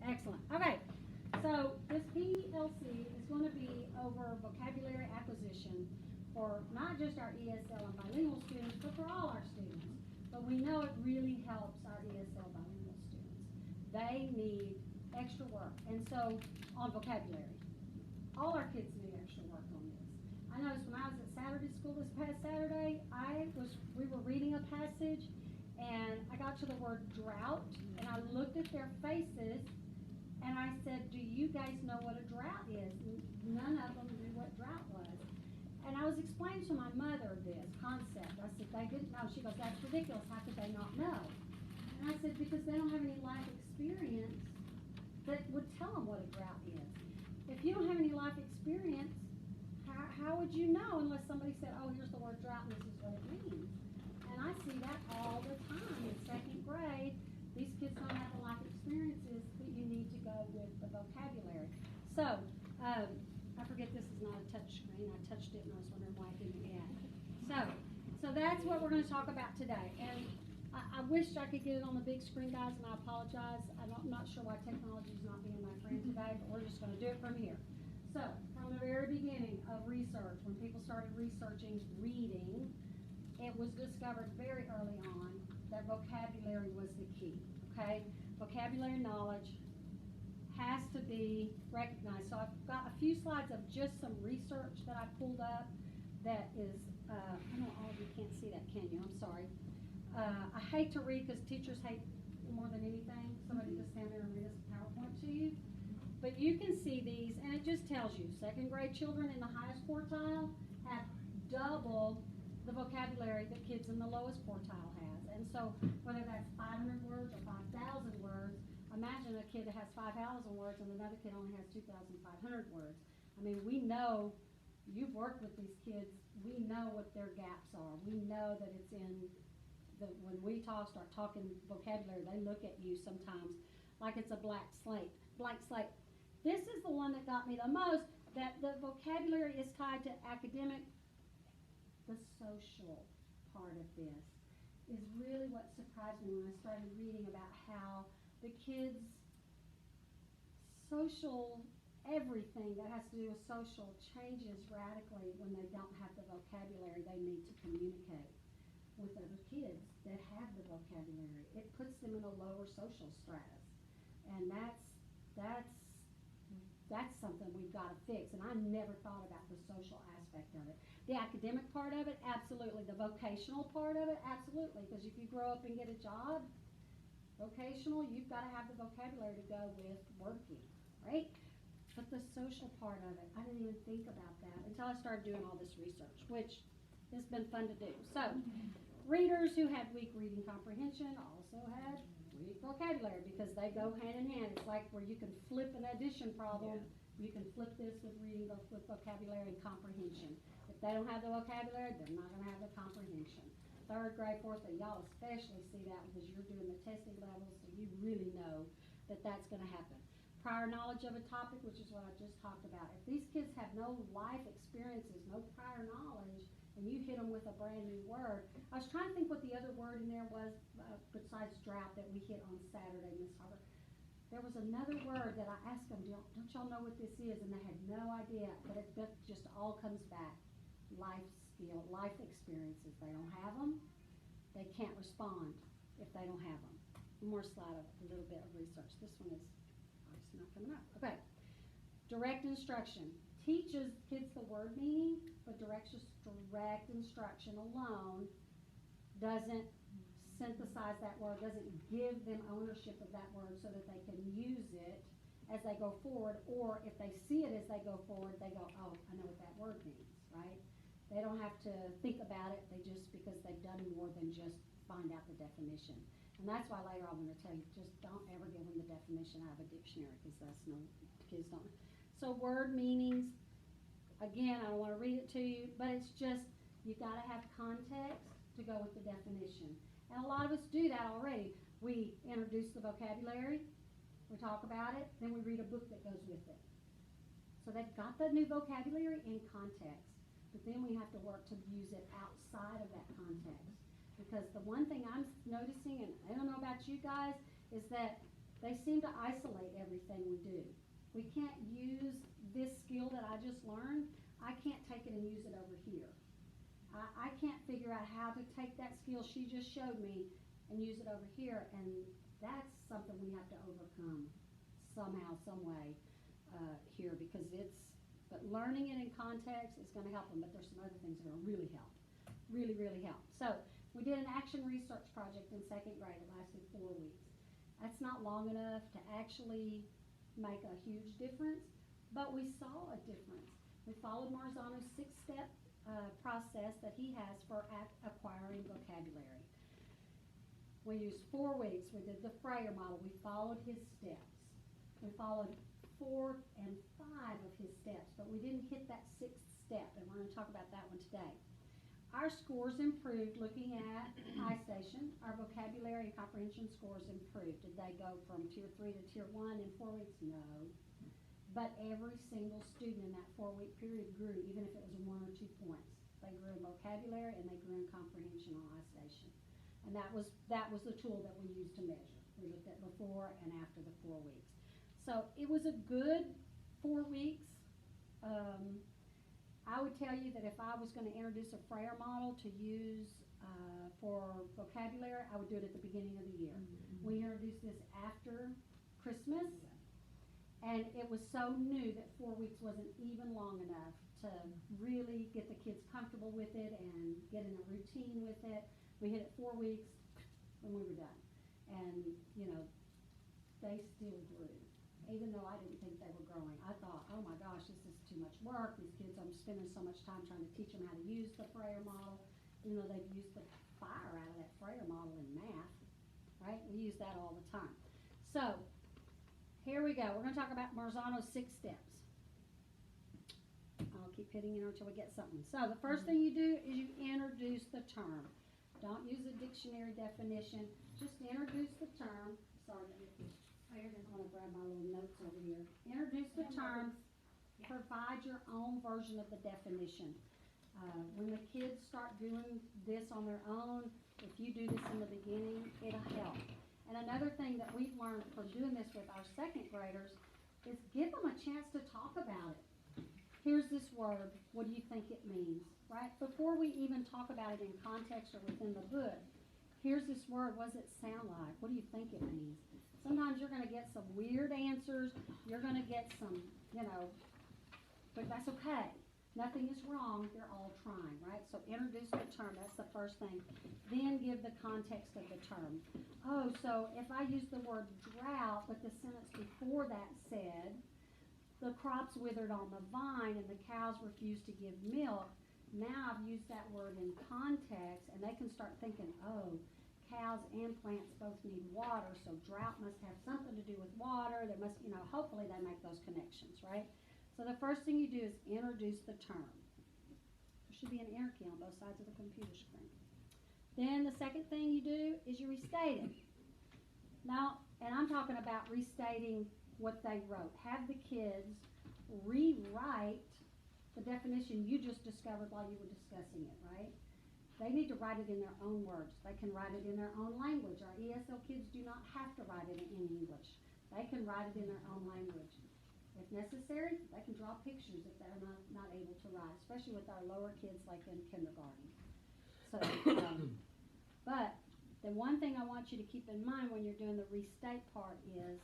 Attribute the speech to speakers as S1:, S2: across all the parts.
S1: Excellent. Okay, so this PLC is going to be over vocabulary acquisition for not just our ESL and bilingual students, but for all our students. But we know it really helps our ESL bilingual students. They need extra work. And so on vocabulary, all our kids need extra work on this. I noticed when I was at Saturday school this past Saturday, we were reading a passage and I got to the word drought and I looked at their faces and I said, do you guys know what a drought is? None of them knew what drought was. And I was explaining to my mother this concept. I said, they didn't know. She goes, that's ridiculous. How could they not know? And I said, because they don't have any life experience that would tell them what a drought is. If you don't have any life experience, how would you know unless somebody said, oh, here's the word drought and this is what it means? And I see that all the time in second grade. These kids don't have the life experiences that you need to go with the vocabulary. So, I forget this is not a touch screen. I touched it and I was wondering why it didn't add. So that's what we're going to talk about today. And I wish I could get it on the big screen, guys, and I apologize. I'm not sure why technology is not being my friend today, but we're just going to do it from here. So, from the very beginning of research, when people started researching reading, it was discovered very early on that vocabulary was the key, okay? Vocabulary knowledge has to be recognized. So I've got a few slides of just some research that I pulled up that is, I know all of you can't see that, can you? I'm sorry. I hate to read because teachers hate more than anything. Somebody just stand there and read a PowerPoint to you. But you can see these, and it just tells you second grade children in the highest quartile have double the vocabulary that kids in the lowest quartile has. And so whether that's 500 words or 5,000 words, imagine a kid that has 5,000 words and another kid only has 2,500 words. I mean, we know, you've worked with these kids, we know what their gaps are. We know that it's in, when we start talking vocabulary, they look at you sometimes like it's a blank slate. This is the one that got me the most, that the vocabulary is tied to academic. The social part of this is really what surprised me when I started reading about how the kids' social, everything that has to do with social changes radically when they don't have the vocabulary they need to communicate with other kids that have the vocabulary. It puts them in a lower social stratus. And that's something we've got to fix. And I never thought about the social aspect of it. The academic part of it, absolutely. The vocational part of it, absolutely. Because if you grow up and get a job, vocational, you've got to have the vocabulary to go with working, right? But the social part of it, I didn't even think about that until I started doing all this research, which has been fun to do. So, readers who had weak reading comprehension also had weak vocabulary because they go hand in hand. It's like where you can flip an addition problem. Yeah. You can flip this with reading, with vocabulary and comprehension. If they don't have the vocabulary, they're not going to have the comprehension. Third grade, fourth grade, y'all especially see that because you're doing the testing levels, so you really know that that's going to happen. Prior knowledge of a topic, which is what I just talked about. If these kids have no life experiences, no prior knowledge, and you hit them with a brand new word. I was trying to think what the other word in there was besides drought that we hit on Saturday, Miss Harper. There was another word that I asked them, don't y'all know what this is? And they had no idea, but it just all comes back. Life skill, life experiences. They don't have them. They can't respond if they don't have them. One more slide of a little bit of research. This one is obviously not coming up. Okay. Direct instruction. Teaches kids the word meaning, but direct instruction alone doesn't synthesize that word, doesn't give them ownership of that word so that they can use it as they go forward, or if they see it as they go forward, they go, oh, I know what that word means, right? They don't have to think about it, they just, because they've done more than just find out the definition. And that's why later I'm going to tell you, just don't ever give them the definition out of a dictionary, because that's kids don't. So word meanings, again, I don't want to read it to you, but it's just, you've got to have context to go with the definition. And a lot of us do that already. We introduce the vocabulary, we talk about it, then we read a book that goes with it. So they've got the new vocabulary in context, but then we have to work to use it outside of that context. Because the one thing I'm noticing, and I don't know about you guys, is that they seem to isolate everything we do. We can't use this skill that I just learned. I can't take it and use it over here. I can't figure out how to take that skill she just showed me and use it over here, and that's something we have to overcome somehow, some way here, because but learning it in context is going to help them, but there's some other things that are going to really help, really help. So we did an action research project in 2nd grade. It lasted 4 weeks. That's not long enough to actually make a huge difference, but we saw a difference. We followed Marzano's 6-step process that he has for acquiring vocabulary. We used 4 weeks. We did the Freyer model. We followed his steps. We followed 4 and 5 of his steps, but we didn't hit that 6th step, and we're going to talk about that one today. Our scores improved looking at iStation. Our vocabulary and comprehension scores improved. Did they go from Tier 3 to Tier 1 in 4 weeks? No. But every single student in that 4-week period grew, even if it was 1 or 2 points. They grew in vocabulary and they grew in comprehension on iStation. And that was the tool that we used to measure. We looked at before and after the 4 weeks. So it was a good 4 weeks. I would tell you that if I was going to introduce a Freyer model to use for vocabulary, I would do it at the beginning of the year. Mm-hmm. We introduced this after Christmas, and it was so new that 4 weeks wasn't even long enough to really get the kids comfortable with it and get in a routine with it. We hit it 4 weeks, and we were done. And, they still grew. Even though I didn't think they were growing, I thought, oh my gosh, this is too much work. These kids, I'm spending so much time trying to teach them how to use the Freyer model. They've used the fire out of that Freyer model in math, right? We use that all the time. So, here we go. We're going to talk about Marzano's 6 steps. I'll keep hitting until we get something. So, the first thing you do is you introduce the term. Don't use a dictionary definition. Just introduce the term. Sorry, I want to grab my little notes over here. Introduce the term. Provide your own version of the definition. When the kids start doing this on their own, if you do this in the beginning, it'll help. And another thing that we've learned from doing this with our 2nd graders is give them a chance to talk about it. Here's this word. What do you think it means? Right? Before we even talk about it in context or within the book, here's this word. What does it sound like? What do you think it means? Sometimes you're going to get some weird answers. You're going to get some, but that's okay. Nothing is wrong. They're all trying, right? So introduce the term. That's the first thing. Then give the context of the term. Oh, so if I use the word drought, but the sentence before that said, the crops withered on the vine and the cows refused to give milk. Now I've used that word in context, and they can start thinking, oh, cows and plants both need water, so drought must have something to do with water. There must, hopefully they make those connections, right? So the first thing you do is introduce the term. There should be an enter key on both sides of the computer screen. Then the second thing you do is you restate it. Now, and I'm talking about restating what they wrote. Have the kids rewrite the definition you just discovered while you were discussing it, right? They need to write it in their own words. They can write it in their own language. Our ESL kids do not have to write it in English. They can write it in their own language. If necessary, they can draw pictures if they're not able to write, especially with our lower kids like in kindergarten. So, but the one thing I want you to keep in mind when you're doing the restate part is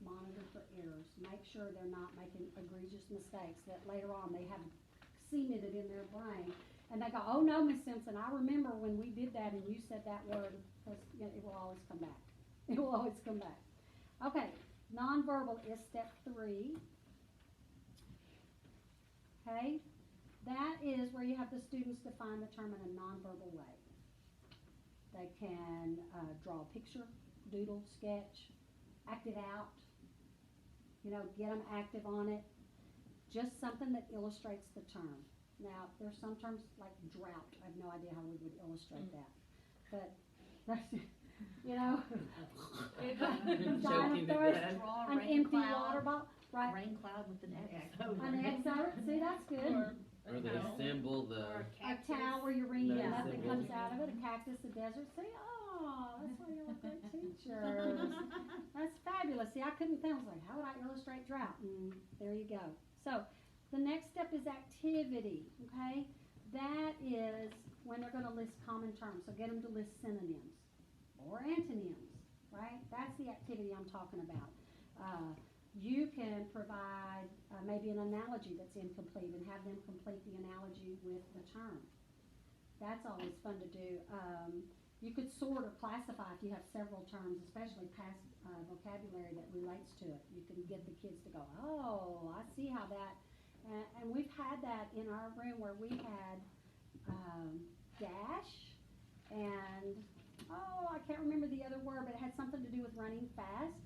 S1: monitor for errors. Make sure they're not making egregious mistakes that later on they have cemented in their brain. And they go, oh no, Miss Simpson, I remember when we did that and you said that word, because it will always come back. It will always come back. Okay, nonverbal is step 3. Okay, that is where you have the students define the term in a nonverbal way. They can draw a picture, doodle, sketch, act it out, get them active on it. Just something that illustrates the term. Now, there's some terms like drought. I have no idea how we would illustrate that. But, that's, an empty water bottle. Right.
S2: Rain cloud with an X.
S1: An X over it. See, that's good.
S3: Or the symbol,
S1: a towel where you're reading and nothing comes out of it. A cactus, a desert. See, oh, that's why you're a great teacher. That's fabulous. fabulous. See, I couldn't think. I was like, how would I illustrate drought? And there you go. So the next step is activity, okay? That is when they're going to list common terms. So get them to list synonyms or antonyms, right? That's the activity I'm talking about. You can provide maybe an analogy that's incomplete and have them complete the analogy with the term. That's always fun to do. You could sort or classify if you have several terms, especially past vocabulary that relates to it. You can get the kids to go, oh, I see how that, and we've had that in our room where we had dash and, oh, I can't remember the other word, but it had something to do with running fast.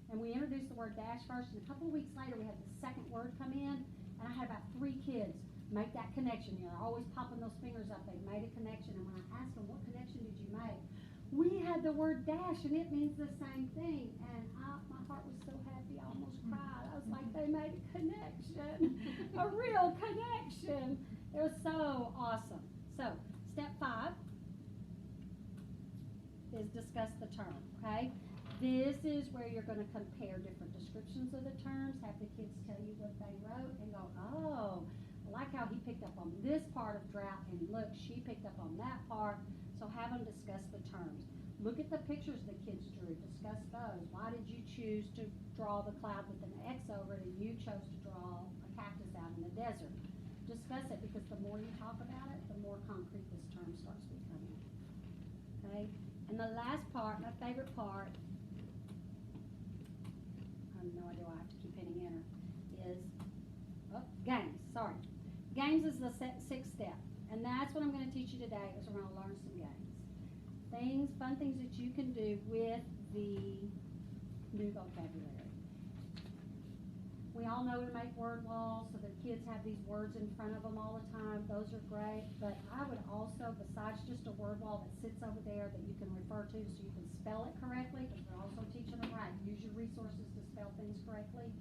S1: And we introduced the word dash first, and a couple of weeks later we had the second word come in, and I had about 3 kids make that connection. You know, they're always popping those fingers up. They made a connection, and when I asked them, what connection did you make? We had the word dash, and it means the same thing. And my heart was so happy, I almost cried. I was like, they made a connection, a real connection. It was so awesome. So, step 5 is discuss the term, okay? This is where you're going to compare different descriptions of the terms, have the kids tell you what they wrote, and go, oh, I like how he picked up on this part of drought, and look, she picked up on that part. So have them discuss the terms. Look at the pictures the kids drew. Discuss those. Why did you choose to draw the cloud with an X over it, and you chose to draw a cactus out in the desert? Discuss it, because the more you talk about it, the more concrete this term starts becoming. Okay? And the last part, my favorite part, I have no idea why I have to keep hitting enter, is games. Sorry. Games is the 6th step. And that's what I'm going to teach you today, is we're going to learn some games. Fun things that you can do with the new vocabulary. We all know to make word walls so that kids have these words in front of them all the time. Those are great. But I would also, besides just a word wall that sits over there that you can refer to so you can spell it correctly, because we're also teaching them right. Use your resources to spell things correctly.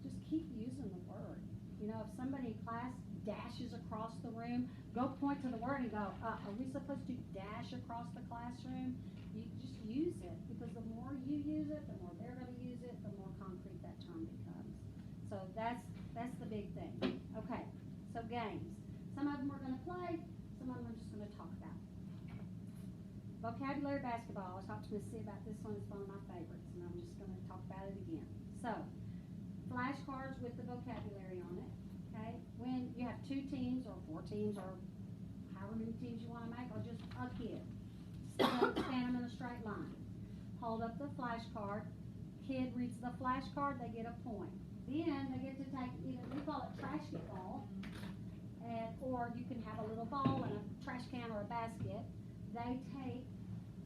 S1: Just keep using the word. You know, if somebody in class dashes across the room, go point to the word and go, are we supposed to dash across the classroom? You just use it, because the more you use it, the more they're going to use it, the more concrete that term becomes. So that's the big thing. Okay, so games. Some of them we're going to play, some of them I'm just going to talk about. Vocabulary basketball. I talked to Miss C about this one. It's one of my favorites, and I'm just going to talk about it again. So, flashcards with the vocabulary on it. Okay, when you have 2 teams or 4 teams or however many teams you want to make, or just a kid, stand them in a straight line. Hold up the flashcard. Kid reads the flashcard, they get a point. Then they get to take either, we call it trash ball, or you can have a little ball and a trash can or a basket. They take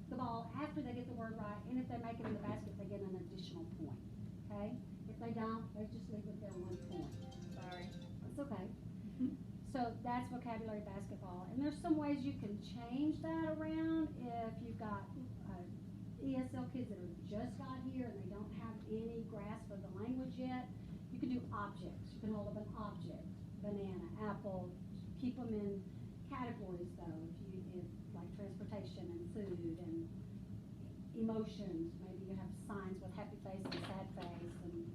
S1: the ball after they get the word right, and if they make it in the basket, they get an additional point. Okay? If they don't, they just leave with their 1 point. Sorry. It's okay. So that's vocabulary basketball. And there's some ways you can change that around if you've got ESL kids that are just got here and they don't have any grasp of the language yet. You can do objects. You can hold up an object, banana, apple, keep them in categories though, if like transportation and food and emotions. Maybe you have signs with happy face and sad face, and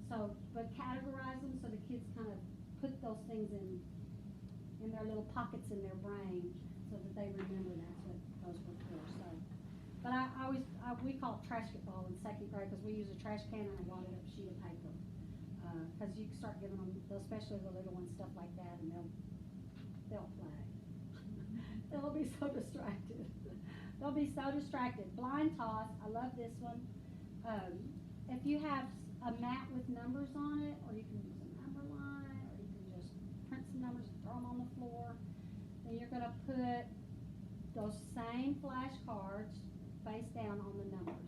S1: so, but categorize them so the kids kind of put those things in their little pockets in their brain so that they remember that's what those were for. So, but we call it trash ball in 2nd grade because we use a trash can and a wadded up sheet of paper. Because you start giving them, especially the little ones, stuff like that, and they'll play. They'll be so distracted. They'll be so distracted. Blind toss. I love this one. If you have a mat with numbers on it, or you can use a number line, or you can just print some numbers and throw them on the floor, then you're going to put those same flashcards face down on the numbers.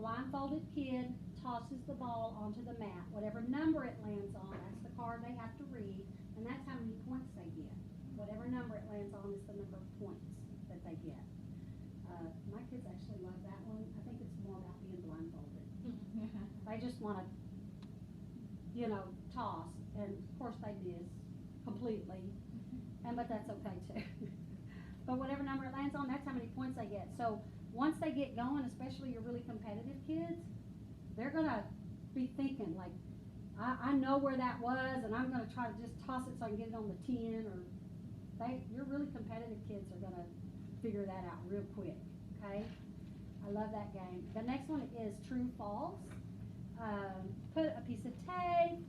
S1: Blindfolded kid tosses the ball onto the mat. Whatever number it lands on, that's the card they have to read, and that's how many points they get. Whatever number it lands on is the number of points that they get. My kids actually love that one. I think it's more about being blindfolded. They just want to, toss, and of course they miss completely, but that's okay too. But whatever number it lands on, that's how many points they get. So once they get going, especially your really competitive kids, they're gonna be thinking like, I know where that was, and I'm gonna try to just toss it so I can get it on the 10, or your really competitive kids are gonna figure that out real quick, okay? I love that game. The next one is true, false. Put a piece of tape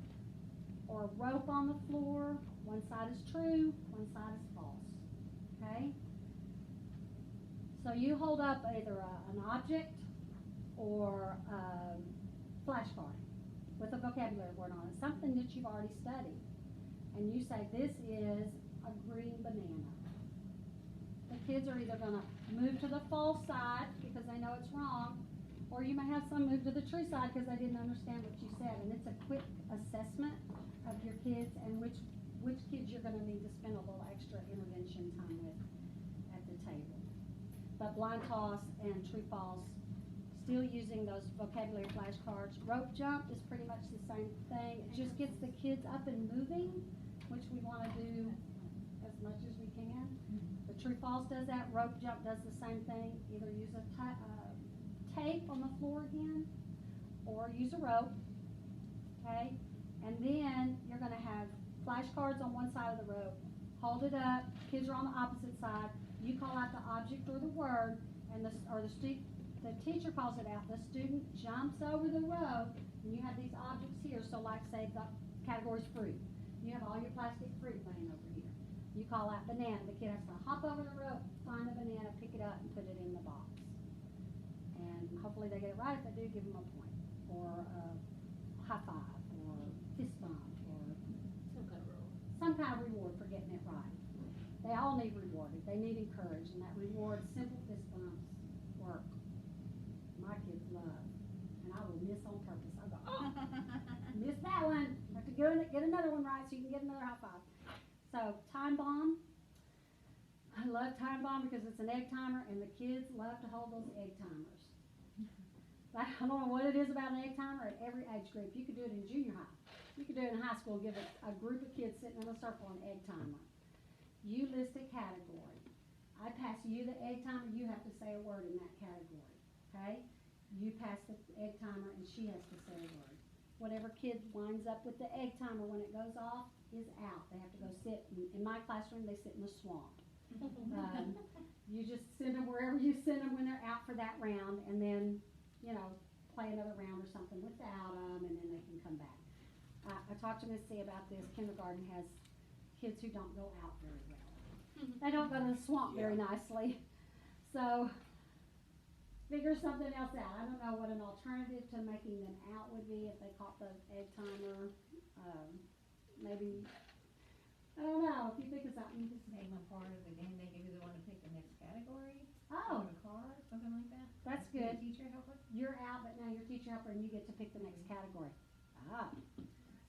S1: or rope on the floor. One side is true, one side is false, okay? So you hold up either an object or a flashcard with a vocabulary word on it, something that you've already studied. And you say, this is a green banana. The kids are either going to move to the false side because they know it's wrong, or you may have some move to the true side because they didn't understand what you said. And it's a quick assessment of your kids and which kids you're going to need to spend a little extra intervention time with at the table. But blind toss and true false, still using those vocabulary flashcards. Rope jump is pretty much the same thing. It just gets the kids up and moving, which we want to do as much as we can. The true false does that. Rope jump does the same thing. Either use a tape on the floor again, or use a rope, okay? And then you're going to have flashcards on one side of the rope. Hold it up. Kids are on the opposite side. You call out the object or the word, and the teacher calls it out. The student jumps over the rope, and you have these objects here. So like, say, the category's fruit. You have all your plastic fruit laying over here. You call out banana. The kid has to hop over the rope, find the banana, pick it up, and put it in the box. And hopefully they get it right. If they do, give them a point, or a high five, or fist bump, or some kind of reward for getting it right. They all need rewarded. They need encouraged, and that reward, simple fist bumps, work. My kids love, and I will miss on purpose. I go, oh, missed that one. Have to go and get another one right so you can get another high five. So time bomb. I love time bomb because it's an egg timer, and the kids love to hold those egg timers. I don't know what it is about an egg timer at every age group. You could do it in junior high. You could do it in high school. Give a group of kids sitting in a circle an egg timer. You list a category. I pass you the egg timer. You have to say a word in that category. Okay? You pass the egg timer, and she has to say a word. Whatever kid winds up with the egg timer when it goes off is out. They have to go sit. In my classroom, they sit in the swamp. You just send them wherever you send them when they're out for that round, and then, play another round or something without them, and then they can come back. I talked to Miss C about this. Kindergarten has kids who don't go out very well. They don't go to the swamp very nicely. So figure something else out. I don't know what an alternative to making them out would be if they caught the egg timer. Maybe, I don't know, if you think of something.
S2: Just name a part of the game. They give you the one to pick the next category.
S1: Oh,
S2: Or a card, something like that.
S1: that's
S2: Be a
S1: good.
S2: teacher helper.
S1: You're out, but now you're teacher helper, and you get to pick the next category. Ah,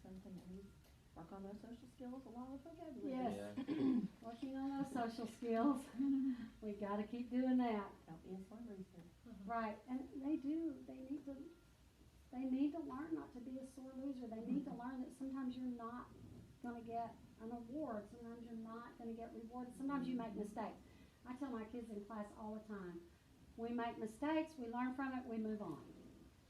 S4: Something that we work on those social skills along with vocabulary.
S1: yes.
S3: Yeah.
S1: Working on those social skills. We got to keep doing that.
S4: Don't be a slow loser.
S1: Right, and they do. They need to learn not to be a sore loser. They need to learn that sometimes you're not going to get an award. Sometimes you're not going to get rewarded. Sometimes you make mistakes. I tell my kids in class all the time, we make mistakes, we learn from it, we move on.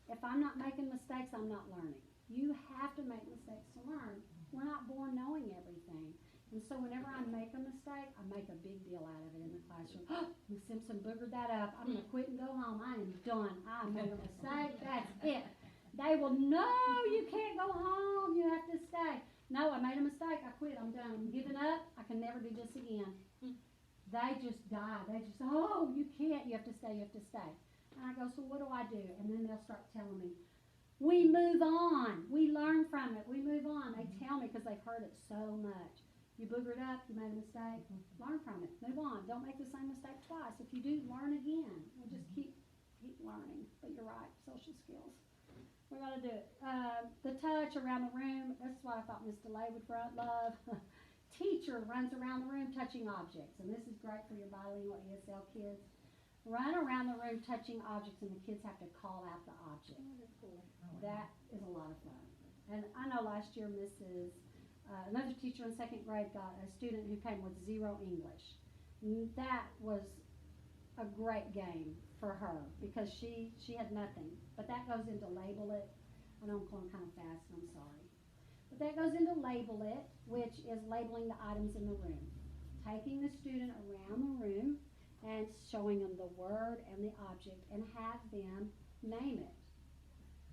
S1: If I'm not making mistakes, I'm not learning. You have to make mistakes to learn. We're not born knowing everything. And so whenever I make a mistake, I make a big deal out of it in the classroom. Miss Simpson boogered that up. I'm going to quit and go home. I am done. I made a mistake. That's it. They will, no, you can't go home. You have to stay. No, I made a mistake. I quit. I'm done. I'm giving up. I can never do this again. They just die. They just, oh, you can't. You have to stay. You have to stay. And I go, so what do I do? And then they'll start telling me, we move on. We learn from it. We move on. They tell me because they've heard it so much. You boogered up. You made a mistake. Learn from it. Move on. Don't make the same mistake twice. If you do, learn again. We'll just keep learning. But you're right. Social skills. We got to do it. The touch around the room. This is what I thought Miss DeLay would love. Teacher runs around the room touching objects. And this is great for your bilingual ESL kids. Run around the room touching objects, and the kids have to call out the object.
S2: Oh, that's cool.
S1: That is a lot of fun. And I know last year another teacher in second grade got a student who came with 0 English. That was a great game for her because she had nothing. But that goes into label it. I know I'm going kind of fast, and I'm sorry. But that goes into label it, which is labeling the items in the room. Taking the student around the room and showing them the word and the object and have them name it.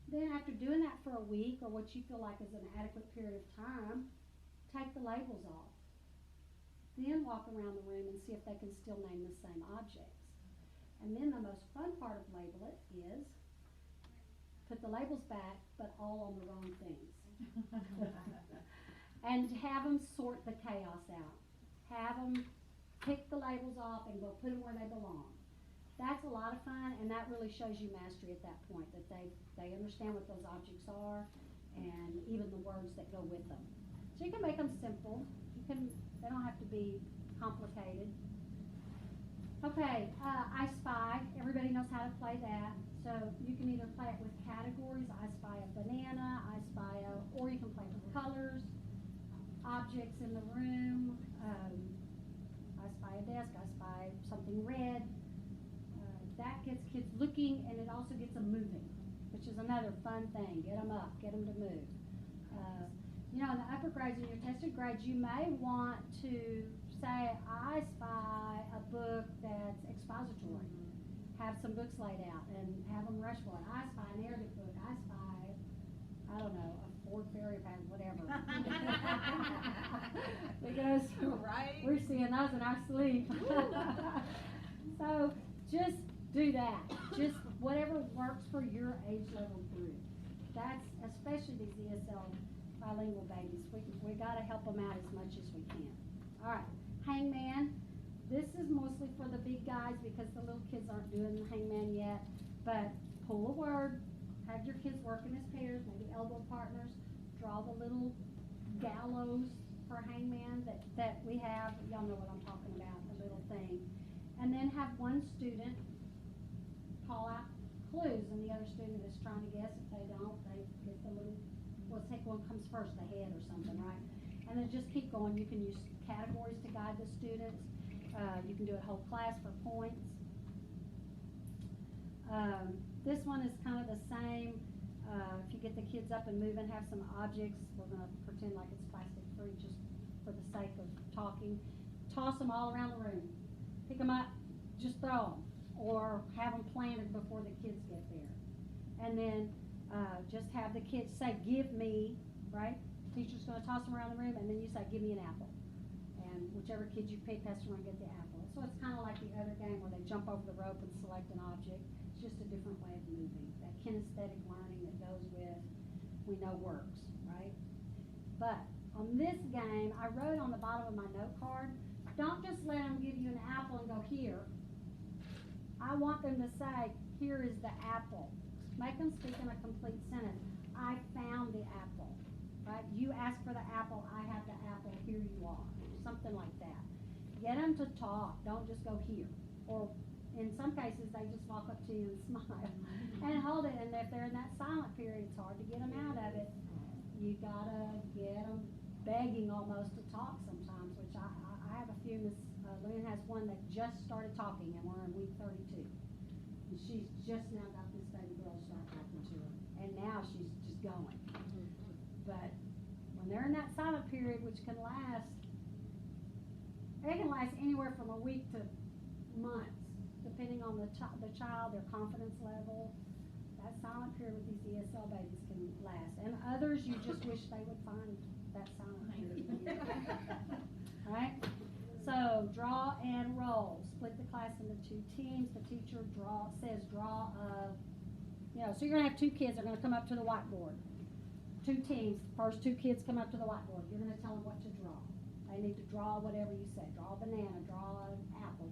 S1: Then after doing that for a week or what you feel like is an adequate period of time, take the labels off. Then walk around the room and see if they can still name the same objects. And then the most fun part of label it is put the labels back, but all on the wrong things. And have them sort the chaos out. Have them pick the labels off and go put them where they belong. That's a lot of fun, and that really shows you mastery at that point, that they understand what those objects are and even the words that go with them. So you can make them simple. They don't have to be complicated. Okay, I Spy. Everybody knows how to play that. So you can either play it with categories. I spy a banana. I spy or you can play with colors, objects in the room. I spy a desk. I spy something red. That gets kids looking, and it also gets them moving, which is another fun thing. Get them up, get them to move. In the upper grades, in your tested grades, you may want to say, I spy a book that's expository. Have some books laid out and have them rush for it. I spy a narrative book. I spy, I don't know, a Ford Ferry pack, whatever. Because we're seeing those in our sleep. So just do that. Just whatever works for your age level group. That's especially these ESL bilingual babies. We got to help them out as much as we can. All right, hangman. This is mostly for the big guys because the little kids aren't doing the hangman yet. But pull a word. Have your kids working as pairs, maybe elbow partners. Draw the little gallows for hangman that we have. Y'all know what I'm talking about, the little thing. And then have one student call out clues, and the other student is trying to guess. If they don't, they get the little, let's take one comes first, the head or something, right? And then just keep going. You can use categories to guide the students. You can do it whole class for points. This one is kind of the same. If you get the kids up and moving, have some objects. We're going to pretend like it's plastic free just for the sake of talking. Toss them all around the room. Pick them up, just throw them. Or have them planted before the kids get there. And then just have the kids say, give me, right? Teacher's going to toss them around the room, and then you say, give me an apple. And whichever kid you pick has to run and get the apple. So it's kind of like the other game where they jump over the rope and select an object. It's just a different way of moving. That kinesthetic learning that goes with, we know works, right? But on this game, I wrote on the bottom of my note card, don't just let them give you an apple and go here. I want them to say, here is the apple. Make them speak in a complete sentence. I found the apple, right? You asked for the apple, I have the apple, here you are. Something like that. Get them to talk, don't just go here. Or in some cases, they just walk up to you and smile and hold it. And if they're in that silent period, it's hard to get them out of it. You gotta get them begging almost to talk sometimes, which I have a few. Miss Lynn has one that just started talking, and we're in week 32. And she's just now got this baby girl to start talking to her, and now she's just going. But when they're in that silent period, which can last, it can last anywhere from a week to months, depending on the child, their confidence level. That silent period with these ESL babies can last, and others you just wish they would find that silent period. Right? So draw and roll. Split the class into two teams. The teacher says draw of, so you're going to have two kids that are going to come up to the whiteboard. Two teams. First two kids come up to the whiteboard. You're going to tell them what to draw. They need to draw whatever you say. Draw a banana, draw an apple,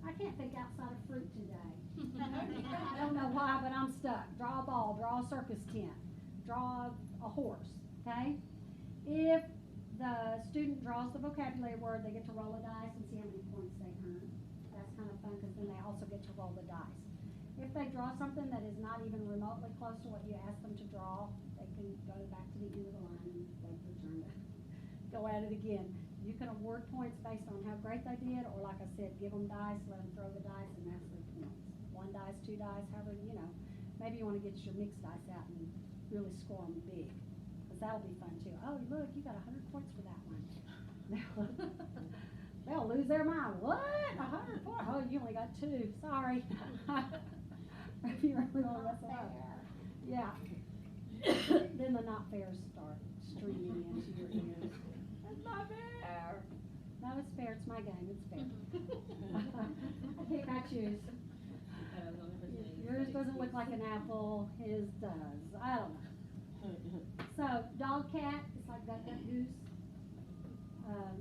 S1: I can't think outside of fruit today. I don't know why, but I'm stuck. Draw a ball, draw a circus tent, draw a horse, okay? If the student draws the vocabulary word, they get to roll a dice and see how many points they earn. That's kind of fun because then they also get to roll the dice. If they draw something that is not even remotely close to what you asked them to draw, they can go back to the end of the line and wait for their turn to go at it again. You can award points based on how great they did, or like I said, give them dice, let them throw the dice, and that's their points. 1 dice, 2 dice, however, you know. Maybe you want to get your mixed dice out and really score them big, because that'll be fun too. Oh, look, you got 100 points for that one. They'll lose their mind. What? 100 points? Oh, you only got 2. Sorry. If you really want to mess it up. Yeah. Then the not fairs start streaming into your ears. That's not fair. No, it's fair. It's my game. It's fair. I pick, I choose. Yours doesn't look like an apple. His does. I don't know. So, dog, cat, it's like duck, duck, goose.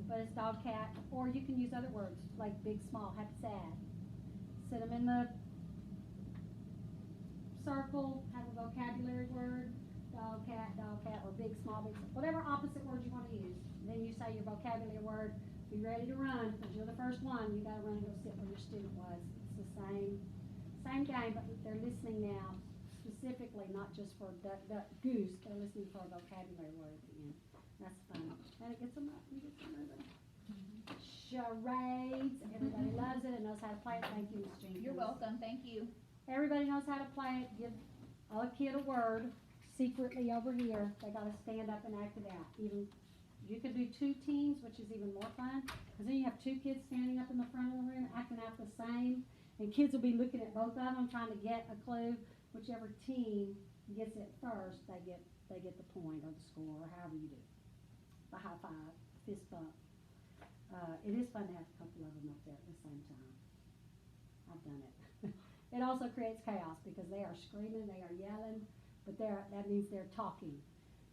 S1: But it's dog, cat. Or you can use other words like big, small, happy, sad. Sit them in the circle, have a vocabulary word. Dog, cat, or big, small, whatever opposite word you want to use. Then you say your vocabulary word. Be ready to run, because you're the first one. You got to run and go sit where your student was. It's the same game, but they're listening now specifically, not just for duck, duck, goose. They're listening for a vocabulary word at the end. That's fun. And it gets them up. You get them moving. Charades. Everybody loves it and knows how to play it. Thank you, Ms. Jenkins.
S2: You're welcome, thank you.
S1: Everybody knows how to play it. Give a kid a word secretly over here. They got to stand up and act it out. Even you could do 2 teams, which is even more fun, because then you have 2 kids standing up in the front of the room acting out the same, and kids will be looking at both of them trying to get a clue. Whichever team gets it first, they get the point or the score or however you do. The high five, fist bump. It is fun to have a couple of them up there at the same time. I've done it. It also creates chaos because they are screaming, they are yelling, but that means they're talking.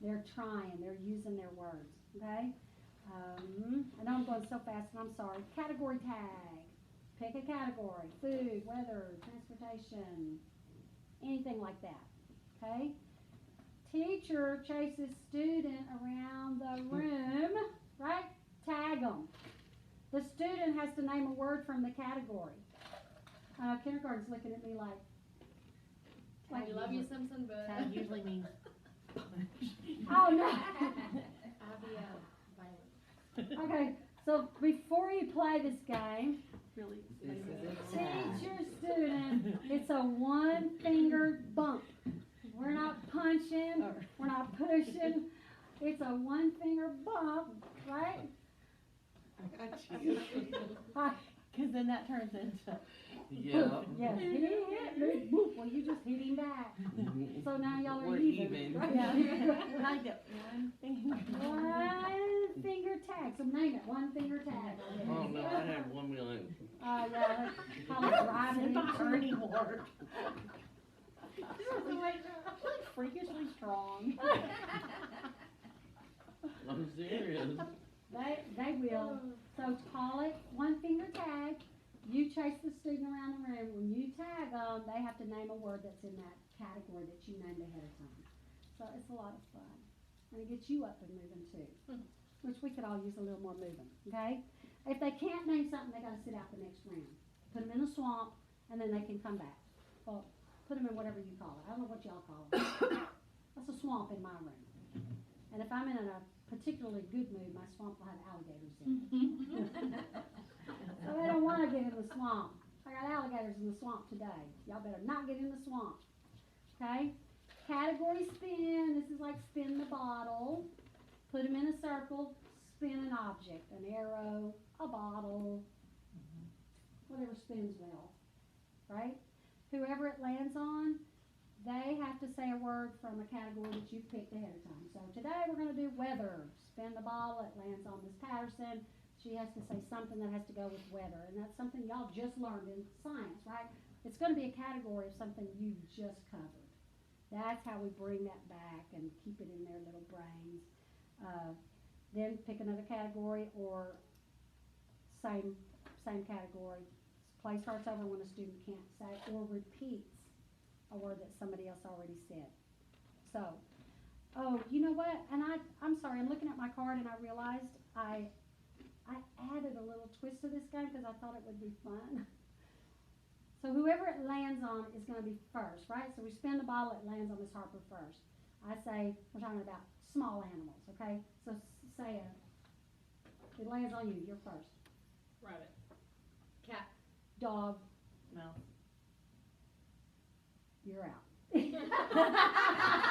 S1: They're trying, they're using their words, okay? I know I'm going so fast and I'm sorry. Category tag. Pick a category. Food, weather, transportation, anything like that, okay? Teacher chases student around the room, right? Tag them. The student has to name a word from the category. Kindergarten's looking at me like
S5: We love you, Simpson, but.
S4: Tag usually means
S1: oh no.
S5: Violent.
S1: Okay, so before you play this game,
S4: really.
S1: teach your student it's a 1-finger bump. We're not punching, we're not pushing. It's a 1-finger bump, right?
S4: I got you. Because then that turns into.
S3: Yeah.
S1: Yes, he hit me. Boop. Well, you just hit him back. So now y'all are
S3: We're
S1: even.
S3: even.
S1: Right?
S4: I get 1 finger.
S1: 1-finger tag. So name it. 1-finger tag.
S3: Oh no, I had one million.
S1: Yeah, probably driving
S4: Not
S1: me.
S4: anymore. She's like freakishly strong.
S3: I'm serious.
S1: They will. So call it 1-finger tag. You chase the student around the room. When you tag them, they have to name a word that's in that category that you named ahead of time. So it's a lot of fun. And it gets you up and moving too, which we could all use a little more moving, okay? If they can't name something, they got to sit out the next round. Put them in a swamp, and then they can come back. Well, put them in whatever you call it. I don't know what y'all call it. That's a swamp in my room. And if I'm in a particularly good mood, my swamp will have alligators in it. So they don't want to get in the swamp. I got alligators in the swamp today. Y'all better not get in the swamp. Okay? Category spin. This is like spin the bottle. Put them in a circle. Spin an object. An arrow, a bottle, whatever spins well. Right? Whoever it lands on, they have to say a word from a category that you've picked ahead of time. So today we're going to do weather. Spin the bottle. It lands on Miss Patterson. She has to say something that has to go with weather. And that's something y'all just learned in science, right? It's going to be a category of something you just covered. That's how we bring that back and keep it in their little brains. Then pick another category or same category. Play starts over when a student can't say or repeats a word that somebody else already said. So, oh, you know what? And I'm sorry, I'm looking at my card and I realized I added a little twist to this game because I thought it would be fun. So whoever it lands on is going to be first, right? So we spin the bottle, it lands on Miss Harper first. I say, we're talking about small animals, okay? So say it lands on you, you're first.
S5: Rabbit. Cat.
S1: Dog,
S4: Mouse.
S1: you're out.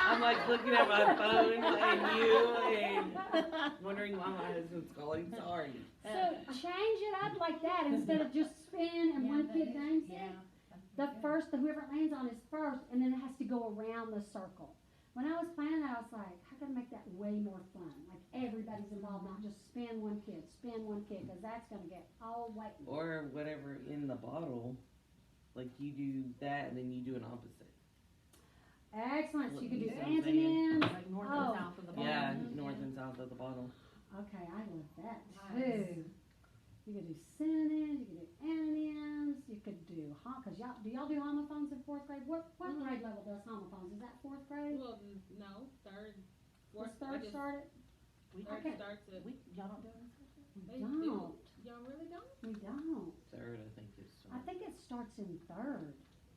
S3: I'm like looking at my phone and you and wondering why my husband's calling. Sorry.
S1: So change it up like that instead of just spin and one kid names it.
S2: Yeah.
S1: Whoever it lands on is first, and then it has to go around the circle. When I was planning that, I was like, how can I make that way more fun? Like everybody's involved, not just spin one kid, because that's gonna get all white.
S3: Or whatever in the bottle, like you do that and then you do an opposite.
S1: Excellent, so you could do
S3: You see what I'm
S1: antonyms.
S4: Like north
S1: Oh.
S4: and south of the bottom.
S3: Yeah, north and south of the bottle.
S1: Okay, I love that
S2: Nice.
S1: too. You could do synonyms, you could do antonyms, you could do, cause do y'all do homophones in fourth grade? What grade level does homophones? Is that fourth grade?
S5: Well, no, third,
S1: Was
S5: fourth,
S1: third started?
S4: We,
S5: third
S1: Okay.
S5: starts at,
S4: y'all don't do it in second?
S1: We
S5: They
S1: don't,
S5: y'all really don't?
S1: we don't.
S3: Third, I think is.
S1: I think it starts in third.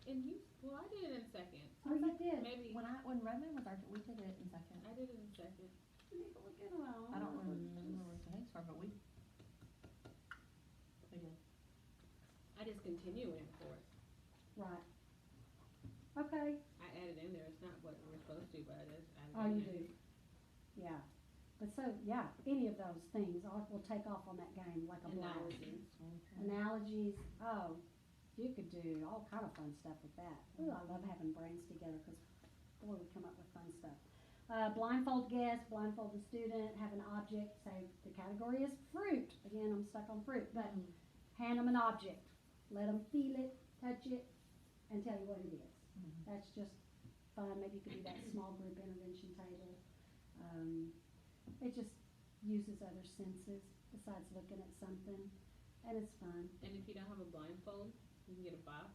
S5: And you, well, I did it in second,
S1: Oh, you did?
S5: maybe,
S4: When Redmond was our, we did it in second.
S5: I did it in second.
S4: I don't remember what the next part, but we did.
S5: I just continue in fourth.
S1: Right. Okay.
S5: I added in there, it's not what we're supposed to, but I just added
S1: Oh,
S5: in
S1: you
S5: there.
S1: do. Yeah. But so, yeah, any of those things will take off on that game like a blast.
S5: Analogies.
S1: Analogies. Oh, you could do all kind of fun stuff with that. Ooh, I love having brains together because, boy, we come up with fun stuff. Blindfold guest, blindfold the student, have an object, say the category is fruit. Again, I'm stuck on fruit, but hand them an object. Let them feel it, touch it, and tell you what it is. That's just fun. Maybe you could do that small group intervention table. It just uses other senses besides looking at something, and it's fun.
S5: And if you don't have a blindfold, you can get a box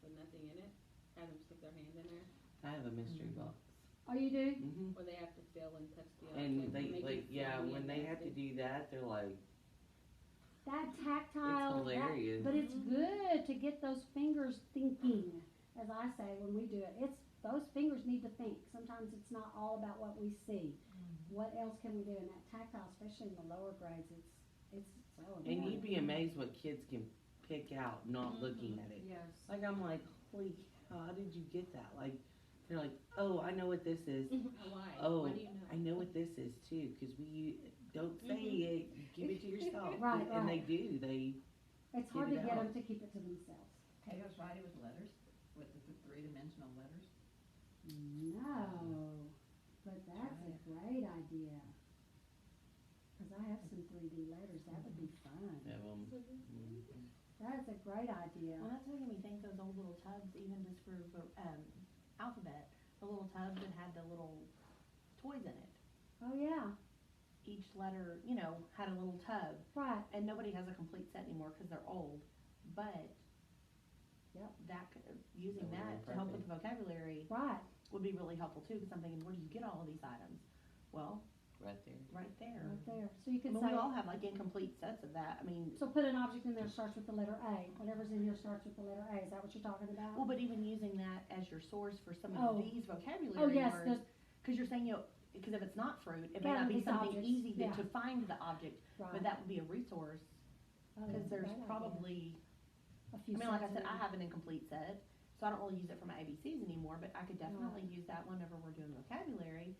S5: with nothing in it, have them stick their hands in there,
S3: I have a mystery box.
S1: Oh, you do?
S3: Mm-hmm.
S5: or they have to feel and touch the object.
S3: And they
S5: make
S3: like,
S5: it
S3: yeah,
S5: feel
S3: when they have to
S5: nasty.
S3: do that, they're like,
S1: That tactile,
S3: it's hilarious.
S1: but it's good to get those fingers thinking. As I say when we do it, those fingers need to think. Sometimes it's not all about what we see. What else can we do in that tactile, especially in the lower grades? It's so important.
S3: and you'd be amazed what kids can pick out not looking at it.
S4: Yes.
S3: Like I'm like, holy cow, how did you get that? Like, they're like, oh, I know what this is.
S5: Why?
S3: Oh,
S5: Why do you know?
S3: I know what this is too, because don't say it, you give it to yourself.
S1: Right,
S3: And
S1: right.
S3: they do,
S1: It's hard
S3: Get
S1: to
S3: it
S1: get
S3: out.
S1: them to keep it to themselves.
S2: Potatoes Friday with letters, with the three-dimensional letters.
S1: No, but that's a great idea. Cause I have some 3D letters, that would be fun.
S3: have them.
S1: That's a great idea.
S4: Well, that's making me think those old little tubs, even just for alphabet, the little tubs that had the little toys in it.
S1: Oh, yeah,
S4: Each letter, had a little tub,
S1: right,
S4: and nobody has a complete set anymore because they're old. But
S1: Yep.
S4: using
S3: That
S4: that
S3: would be
S4: to help with the vocabulary
S1: right.
S4: would be really helpful too. Because I'm thinking, where do you get all of these items? Well,
S3: Right there.
S4: right there.
S1: Right there. So you
S4: I
S1: can
S4: mean,
S1: say,
S4: we all have like incomplete sets of that. I mean,
S1: so put an object in there that starts with the letter A. Whatever's in here starts with the letter A. Is that what you're talking about?
S4: well, but even using that as your source for some
S1: Oh.
S4: of these vocabulary
S1: Oh, yes,
S4: words, because you're saying, because if it's not fruit, it may
S1: Yeah,
S4: not be
S1: these
S4: something
S1: objects,
S4: easy
S1: yeah.
S4: to find the object,
S1: right.
S4: but that would be a resource,
S1: Oh,
S4: because
S1: that's a
S4: there's
S1: great idea.
S4: probably,
S1: A few
S4: I mean, like I
S1: sets
S4: said,
S1: in
S4: I
S1: there.
S4: have an incomplete set, so I don't really use it for my ABCs anymore, but I could definitely use that whenever we're doing vocabulary,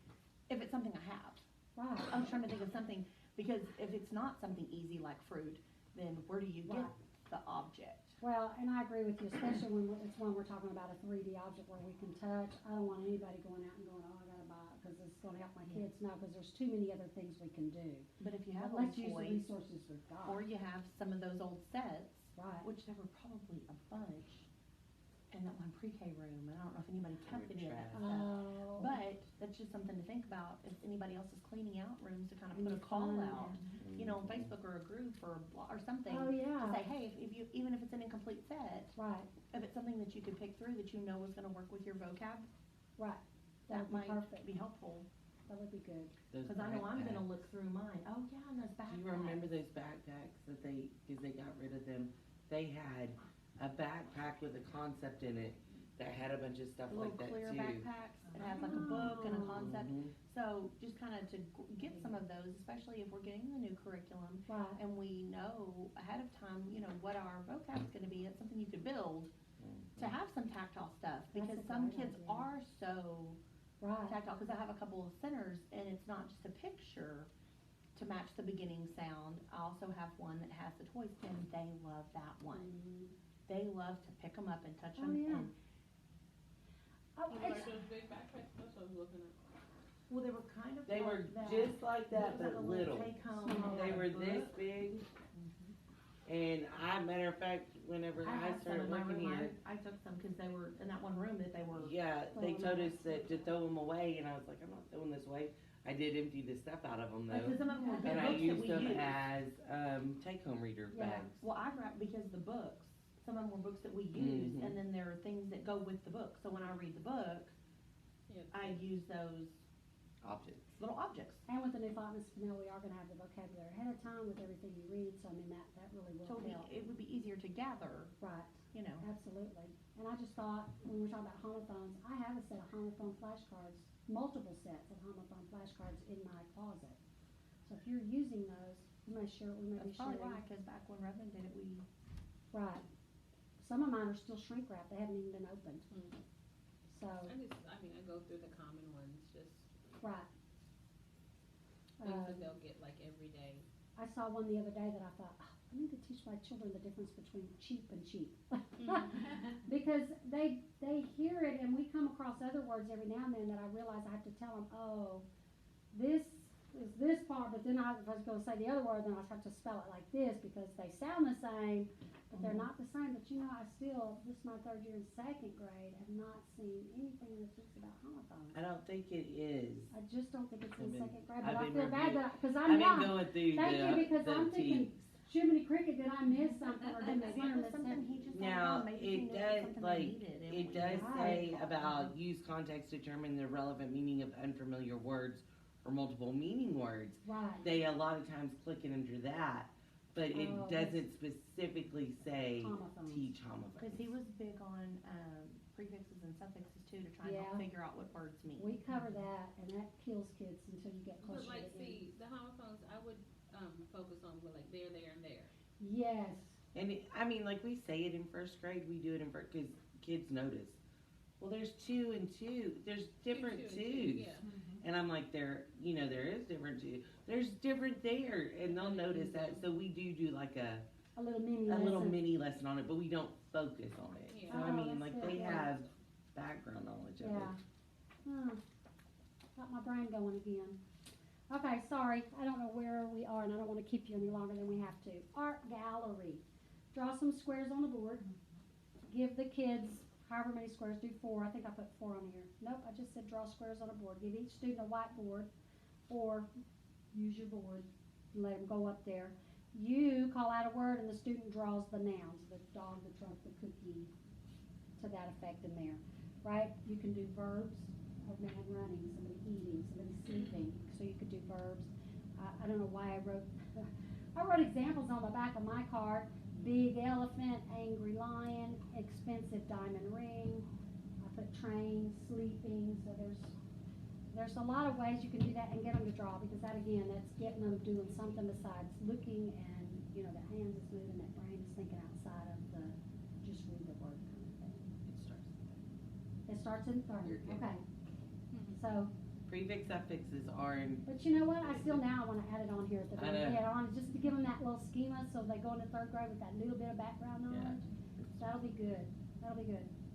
S4: if it's something I have.
S1: Right.
S4: I was trying to think of something, because if it's not something easy like fruit, then where do you get
S1: Right.
S4: the object?
S1: Well, and I agree with you, especially when we're talking about a 3D object where we can touch. I don't want anybody going out and going, oh, I gotta buy it, because it's gonna help my kids. No, because there's too many other things we can do.
S4: But if you have
S1: But
S4: old
S1: let's use the
S4: toys,
S1: resources we've got.
S4: or you have some of those old sets,
S1: Right.
S4: which there were probably a bunch in that one pre-K room, and I don't know if anybody kept any of that
S3: Trash.
S4: stuff.
S1: Oh.
S4: But that's just something to think about, if anybody else is cleaning out rooms, to kind of
S1: And
S4: put a
S1: you
S4: call
S1: find
S4: out, on
S3: Mhm.
S4: Facebook or a group or or something,
S1: Oh,
S4: to
S1: yeah.
S4: say, hey, if you, even if it's an incomplete set,
S1: Right,
S4: if it's something that you could pick through that you know is gonna work with your vocab,
S1: right. That
S4: that
S1: would
S4: might
S1: be perfect.
S4: be helpful,
S1: That would be good.
S3: Those
S4: cause I know I'm gonna
S3: backpacks.
S4: look through mine, oh yeah, and those
S3: Do
S4: backpacks.
S3: you remember those backpacks that because they got rid of them, they had a backpack with a concept in it that had a bunch of stuff
S4: The little
S3: like that
S4: clear
S3: too.
S4: backpacks, it has like a book and a concept,
S3: Mhm.
S4: so just kinda to get some of those, especially if we're getting the new curriculum,
S1: Right,
S4: and we know ahead of time, what our vocab's gonna be, it's something you could build to have some tactile stuff,
S1: That's
S4: because
S1: a
S4: some
S1: great
S4: kids
S1: idea.
S4: are so
S1: Right.
S4: tactile, cause I have a couple of centers, and it's not just a picture to match the beginning sound. I also have one that has the toys, and they love that one.
S1: Mhm.
S4: They love to pick them up and touch
S1: Oh,
S4: them,
S1: yeah.
S4: and,
S1: Oh,
S5: You
S1: it's,
S5: like those big backpacks? That's what I was looking at.
S4: well, they were kind of
S3: They
S4: like
S3: were
S4: that.
S3: just like that,
S4: It was like
S3: but
S4: a
S3: little.
S4: take-home,
S1: Small.
S3: They
S4: like
S3: were
S4: book.
S3: this big, and matter of fact, whenever
S4: I
S3: I
S4: have some
S3: started
S4: in my
S3: working
S4: room.
S3: here,
S4: I took some because they were in that one room that they were.
S3: yeah, they
S1: Throwing
S3: told
S1: them
S3: us that to throw them away, and I was like, I'm not throwing this away. I did empty the stuff out of them though,
S4: Because some of them were good
S3: and I
S4: books that
S3: used
S4: we
S3: them
S4: used.
S3: as take-home reader
S1: Yeah.
S3: bags.
S4: Well, I grabbed, because the books, some of them were books that we use,
S3: Mhm.
S4: and then there are things that go with the book. So when I read the book,
S5: Yeah.
S4: I use those
S3: Objects.
S4: little objects.
S1: and with the new font, Ms. Pennell, we are gonna have the vocabulary ahead of time with everything you read, so I mean, that really
S4: So
S1: will help.
S4: it would be easier to gather,
S1: Right,
S4: you know.
S1: absolutely. And I just thought, when we were talking about homophones, I have a set of homophone flashcards, multiple sets of homophone flashcards in my closet. So if you're using those, we may be
S4: That's probably
S1: sharing.
S4: why, because back when Reverend did it, we,
S1: Right. Some of mine are still shrink wrapped, they haven't even been opened.
S5: Mhm.
S1: So,
S5: I go through the common ones, just
S1: right.
S5: things
S1: Um,
S5: that they'll get like every day.
S1: I saw one the other day that I thought, oh, I need to teach my children the difference between cheap and cheap. Because they hear it, and we come across other words every now and then that I realize I have to tell them, oh, this is this part, but then if I was gonna say the other word, then I have to spell it like this, because they sound the same, but they're not the same. But I still, this is my third year in second grade, have not seen anything that talks about homophones.
S3: I don't think it is.
S1: I just don't think it's in
S3: I've been-
S1: second grade,
S3: I've
S1: but I
S3: been
S1: feel bad
S3: reviewing-
S1: that, because
S3: I've
S1: I'm
S3: been
S1: young.
S3: going through
S1: Thank you, because
S3: the
S1: I'm thinking,
S3: teams.
S1: Jiminy Cricket, did I miss something, or did Miss
S4: maybe it
S1: Leonard
S4: was
S1: miss
S4: something
S1: something?
S4: he just
S3: Now,
S4: thought about, maybe he
S3: it
S4: knew it was
S3: does,
S4: something
S3: like,
S4: they needed, and
S3: it
S4: we
S3: does
S4: just-
S3: say about use context to determine the relevant meaning of unfamiliar words or multiple meaning words.
S1: Right,
S3: They a lot of times click it under that, but it
S1: Oh,
S3: doesn't specifically say
S1: homophones.
S3: teach homophones.
S4: Cause he was big on, prefixes and suffixes too, to try and help
S1: Yeah.
S4: figure out what words mean.
S1: We cover that, and that kills kids until you get
S5: But
S1: closer to
S5: like,
S1: the end.
S5: see, the homophones, I would focus on with like there, and there.
S1: Yes,
S3: And like we say it in first grade, we do it in first, cause kids notice. Well, there's two and two, there's different
S5: Two and two,
S3: twos.
S5: Yeah.
S3: And I'm like, there is different two. There's different there, and they'll notice that. So we do like a
S1: a little mini
S3: little
S1: lesson.
S3: mini lesson on it, but we don't focus on it.
S5: Yeah.
S3: So I
S1: Oh,
S3: mean,
S1: that's
S3: like
S1: good,
S3: they
S1: yeah.
S3: have background knowledge of
S1: Yeah. Got my brain going again. Okay, sorry, I don't know where we are, and I don't wanna keep you any longer than we have to. Art gallery. Draw some squares on the board. Give the kids however many squares, do 4. I think I put 4 on here. Nope, I just said draw squares on a board. Give each student a whiteboard, or use your board and let them go up there. You call out a word, and the student draws the nouns, the dog, the truck, the cookie, to that effect in there, right? You can do verbs, a man running, somebody eating, somebody sleeping, so you could do verbs. I don't know why I wrote, I wrote examples on the back of my card. Big elephant, angry lion, expensive diamond ring. I put train, sleeping, so there's a lot of ways you can do that and get them to draw, because that again, that's getting them doing something besides looking, and the hands is moving, that brain is thinking outside of the just read the word kind of thing.
S3: It starts.
S1: It starts in third,
S3: You're good.
S1: okay. So,
S3: Prefix suffixes are in.
S1: but you know what, I wanna add it on here at the
S3: I
S1: very
S3: know.
S1: end, just to give them that little schema, so they go into third grade with that little bit of background knowledge. That'll be good,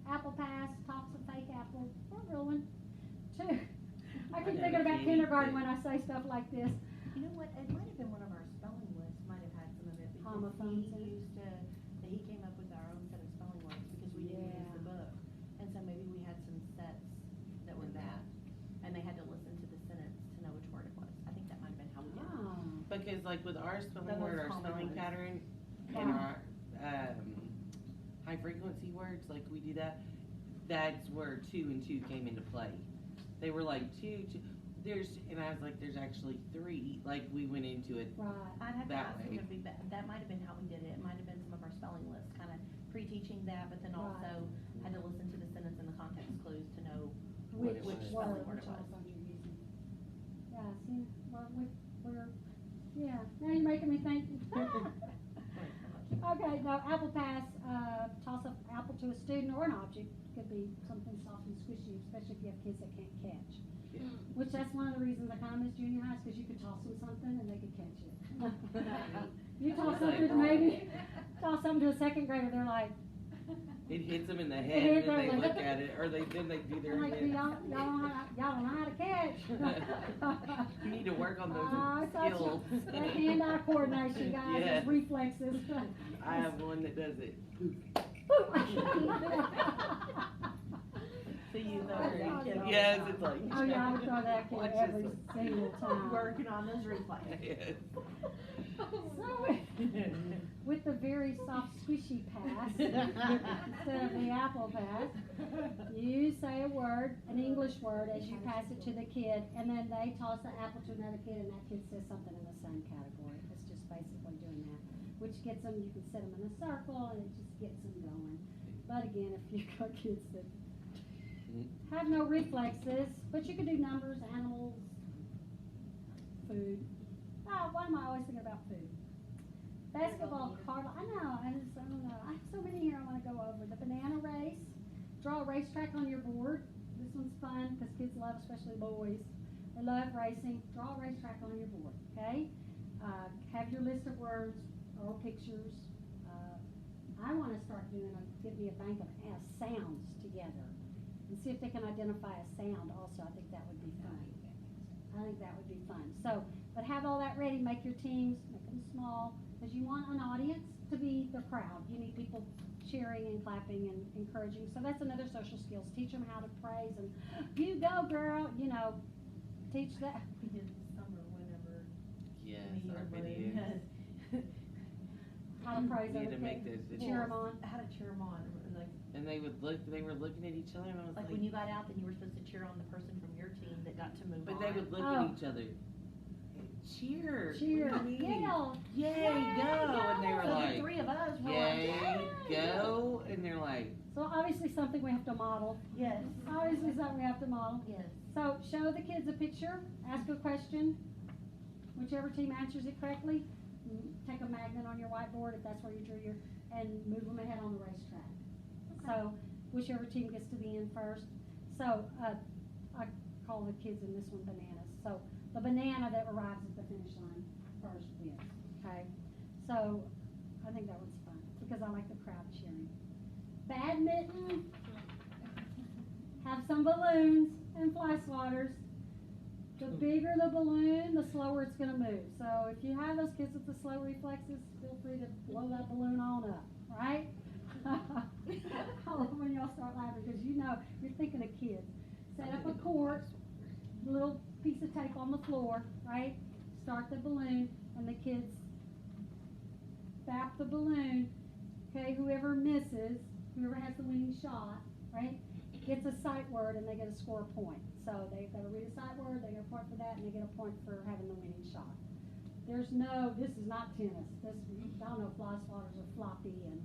S1: Apple pass, talks a fake apple, or real one. 2, I keep
S3: know,
S1: thinking about
S3: Jamie,
S1: kindergarten
S3: but-
S1: when I say stuff like this.
S4: You know what, it might have been one of our spelling lists, might have had some of it, because
S1: Homophones in it.
S4: he came up with our own set of spelling words, because we didn't use the
S1: Yeah.
S4: book. And so maybe we had some sets that were that, and they had to listen to the sentence to know which word it was. I think that might have been how we did it.
S1: Oh,
S3: Because like with our spelling
S4: The
S3: word,
S4: most
S3: our
S4: common
S3: spelling
S4: ones.
S3: pattern, and our high frequency words, like we do that, that's where 2 and 2 came into play. They were like 2, and I was like, there's actually 3, like we went into it.
S1: right,
S4: I'd have to
S3: That
S4: ask him
S3: way.
S4: to be, that might have been how we did it. It might have been some of our spelling lists, kind of pre-teaching that, but then
S1: Right.
S4: also had to listen to the sentence and the context clues to know
S1: which
S3: Which
S4: spelling
S1: word,
S4: word
S1: which
S4: it was.
S1: homophone you're using. Yeah, see, well, now you're making me think. Okay, no, apple pass, toss an apple to a student or an object, could be something soft and squishy, especially if you have kids that can't catch.
S3: Yeah.
S1: Which that's one of the reasons I kinda miss junior high, is cause you could toss them something and they could catch it. You toss
S3: It's like-
S1: something, maybe, toss something to a second grader, they're like,
S3: It hits them in the
S1: It
S3: head,
S1: hits
S3: and then they
S1: them.
S3: look at it, or then they do their
S1: I'm like,
S3: head.
S1: y'all don't know how to catch.
S3: You need to work on those
S1: I thought you-
S3: skills.
S1: That hand-eye coordination, guys,
S3: Yeah.
S1: those reflexes.
S3: I have one that does it.
S4: So you know
S1: That's
S4: your
S1: awesome.
S4: kid all the
S3: Yes,
S4: time.
S3: it's like.
S1: Oh, yeah, I would throw that kid
S3: Watch
S1: every
S3: this one.
S1: single time.
S4: Working on those reflexes.
S3: Yes.
S1: So, with the very soft squishy pass, instead of the apple pass, you say a word, an English word, as you pass it to the kid, and then they toss the apple to another kid, and that kid says something in the same category. It's just basically doing that, which gets them, you can set them in a circle, and it just gets them going. But again, if you've got kids that have no reflexes, but you can do numbers, animals, food. Oh, why am I always thinking about food? Basketball card, I know, I don't know. I have so many here I wanna go over. The banana race, draw a racetrack on your board. This one's fun, cause kids love, especially boys, they love racing. Draw a racetrack on your board, okay? Have your list of words or pictures. I wanna start give me a bank of sounds together and see if they can identify a sound also. I think that would be fun. I think that would be fun. So, but have all that ready, make your teams, make them small, because you want an audience to be the crowd. You need people cheering and clapping and encouraging. So that's another social skills. Teach them how to praise and, you go girl, you know, teach that.
S4: We did this summer whenever.
S3: Yes,
S4: we
S3: our
S4: were
S3: videos.
S4: had-
S1: How to praise
S3: We had
S1: other
S3: to make
S1: kids.
S3: those
S1: Cheer
S3: videos.
S1: them on.
S4: How to cheer them on, and like,
S3: And they were looking at each other, and I was
S4: like when you got out, then you were supposed to cheer on the person from your team that got to move on.
S3: but they would look
S1: Oh.
S3: at each other. Cheer.
S1: Cheer.
S3: What do you mean?
S1: Yell.
S3: Yay,
S1: Yay,
S3: go. And they
S1: go.
S3: were
S4: So the
S3: like,
S4: three of us were
S3: yay,
S4: like,
S3: go. And they're like,
S1: So obviously something we have to model.
S4: Yes.
S1: Obviously something we have to model.
S4: Yes.
S1: So show the kids a picture, ask a question, whichever team answers it correctly, take a magnet on your whiteboard if that's where you drew your, and move them ahead on the racetrack. So whichever team gets to the end first. So I call the kids in this one bananas. So the banana that arrives at the finish line first wins, okay? So I think that one's fun because I like the crowd cheering. Badminton, have some balloons and fly swatters. The bigger the balloon, the slower it's gonna move. So if you have those kids with the slow reflexes, feel free to blow that balloon on up, right? I love when y'all start laughing because you know, you're thinking of kids. Set up a court, little piece of tape on the floor, right? Start the balloon and the kids bap the balloon. Okay, whoever misses, whoever has the winning shot, right, gets a sight word and they get to score a point. So they've got to read a sight word, they get a point for that, and they get a point for having the winning shot. This is not tennis. I don't know, fly swatters are floppy and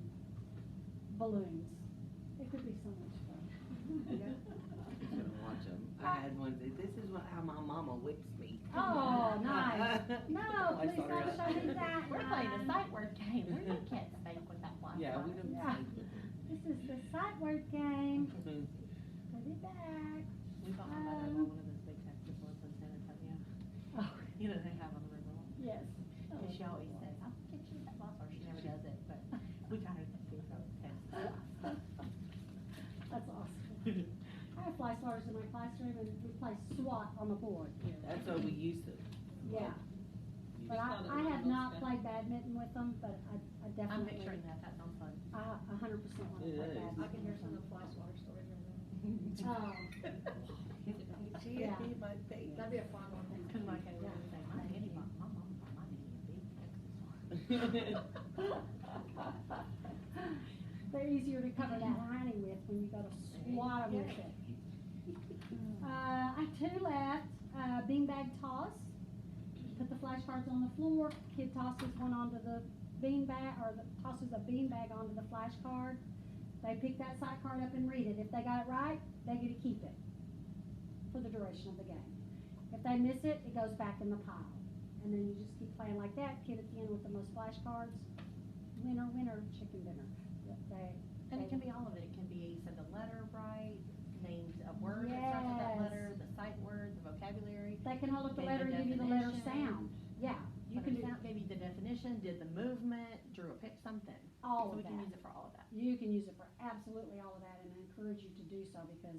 S1: balloons. It could be so much fun.
S3: I'm gonna watch them. I had one say, this is how my mama whips me.
S1: Oh, nice. No,
S3: I
S1: please
S3: saw her
S1: don't show me that.
S4: We're playing a sight word game. We can't speak with that one.
S3: Yeah, we don't
S1: Yeah.
S3: say
S1: This is the sight word game.
S3: it.
S1: Put it back.
S4: We thought my mother bought one of those big Texas ones in San Antonio.
S1: Oh,
S4: You know, they have on the river.
S1: yes.
S4: And she always says, I'll get you that boss, or she never does it, but we got her to do Texas.
S1: That's awesome. I have fly swatters in my classroom and we play SWAT on the board here.
S3: That's what we used to.
S1: Yeah,
S3: use.
S1: but I have not played badminton with them, but I
S4: I'm
S1: definitely.
S4: picturing that, that sounds fun.
S1: I 100% want to
S3: It
S1: play
S3: is.
S1: badminton.
S2: I can hear some of the fly swatter stories right now.
S1: Oh,
S3: She
S1: Yeah.
S3: beat my face.
S2: That'd be a fun one.
S4: Cause my kid would say, my daddy bought, my mom bought my daddy a big Texas one.
S1: they're easier to cover that lining with when you go to swat them with it. I have two left. Beanbag toss. Put the flashcards on the floor. Kid tosses one onto the beanbag, or tosses a beanbag onto the flashcard. They pick that sight card up and read it. If they got it right, they get to keep it for the duration of the game. If they miss it, it goes back in the pile. And then you just keep playing like that. Kid at the end with the most flashcards winner, chicken dinner.
S4: And it can be all of it. It can be, you said the letter right, names a word that starts with that
S1: Yes.
S4: letter, the sight word, the vocabulary.
S1: They can hold up the
S4: Maybe
S1: letter
S4: the
S1: and give you the letter
S4: definition.
S1: sound. Yeah, you can do
S4: Maybe the definition, did the movement, drew a pic, something.
S1: all
S4: So
S1: of
S4: we can
S1: that.
S4: use it for all of that.
S1: You can use it for absolutely all of that, and I encourage you to do so because